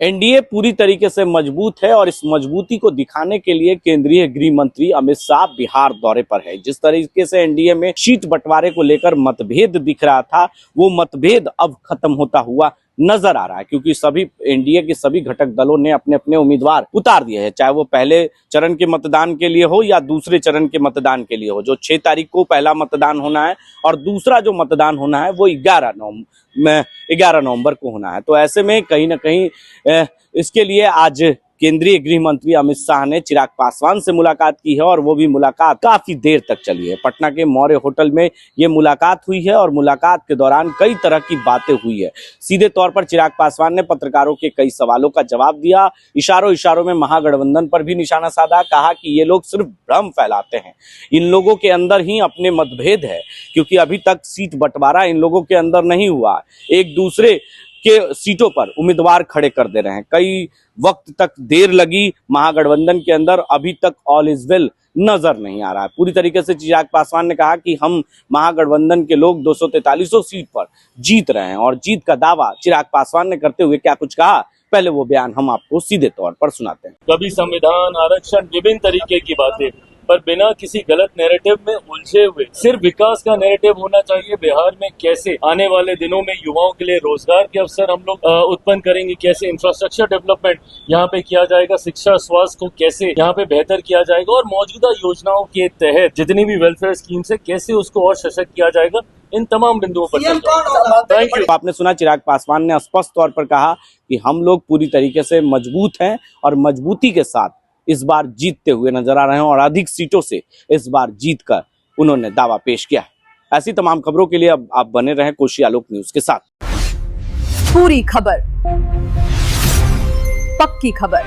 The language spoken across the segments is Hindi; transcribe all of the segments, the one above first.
एनडीए पूरी तरीके से मजबूत है और इस मजबूती को दिखाने के लिए केंद्रीय गृह मंत्री अमित शाह बिहार दौरे पर है। जिस तरीके से एनडीए में सीट बंटवारे को लेकर मतभेद दिख रहा था, वो मतभेद अब खत्म होता हुआ नजर आ रहा है, क्योंकि सभी एनडीए के सभी घटक दलों ने अपने अपने उम्मीदवार उतार दिए हैं, चाहे वो पहले चरण के मतदान के लिए हो या दूसरे चरण के मतदान के लिए हो। जो 6 तारीख को पहला मतदान होना है और दूसरा जो मतदान होना है वो 11 नवंबर को होना है। तो ऐसे में कहीं ना कहीं इसके लिए आज केंद्रीय गृह मंत्री अमित शाह ने चिराग पासवान से मुलाकात की है और वो भी मुलाकात काफी देर तक चली है। पटना के मौर्य होटल में ये मुलाकात हुई है और मुलाकात के दौरान कई तरह की बातें हुई है। सीधे तौर पर चिराग पासवान ने पत्रकारों के कई सवालों का जवाब दिया, इशारों में महागठबंधन पर भी निशाना साधा, कहा कि ये लोग सिर्फ भ्रम फैलाते हैं, इन लोगों के अंदर ही अपने मतभेद है, क्योंकि अभी तक सीट बंटवारा इन लोगों के अंदर नहीं हुआ, एक दूसरे के सीटों पर उम्मीदवार खड़े कर दे रहे हैं। कई वक्त तक देर लगी महागठबंधन के अंदर, अभी तक ऑल इज वेल नजर नहीं आ रहा है। पूरी तरीके से चिराग पासवान ने कहा कि हम महागठबंधन के लोग 243 सीट पर जीत रहे हैं और जीत का दावा चिराग पासवान ने करते हुए क्या कुछ कहा, पहले वो बयान हम आपको सीधे तौर पर सुनाते हैं। कभी संविधान, आरक्षण, विभिन्न तरीके की बातें, पर बिना किसी गलत नैरेटिव में उलझे हुए सिर्फ विकास का नैरेटिव होना चाहिए। बिहार में कैसे आने वाले दिनों में युवाओं के लिए रोजगार के अवसर हम लोग उत्पन्न करेंगे, कैसे इंफ्रास्ट्रक्चर डेवलपमेंट यहाँ पे किया जाएगा, शिक्षा स्वास्थ्य को कैसे यहाँ पे बेहतर किया जाएगा और मौजूदा योजनाओं के तहत जितनी भी वेलफेयर स्कीम्स है कैसे उसको और सशक्त किया जाएगा, इन तमाम बिंदुओं पर थैंक यू। आपने सुना चिराग पासवान ने स्पष्ट तौर पर कहा कि हम लोग पूरी तरीके से मजबूत हैं और मजबूती के साथ इस बार जीतते हुए नजर आ रहे हैं और अधिक सीटों से इस बार जीतकर उन्होंने दावा पेश किया है। ऐसी तमाम खबरों के लिए अब आप बने रहें कोशी आलोक न्यूज के साथ। पूरी खबर, पक्की खबर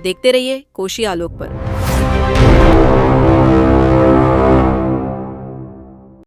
देखते रहिए कोशी आलोक पर।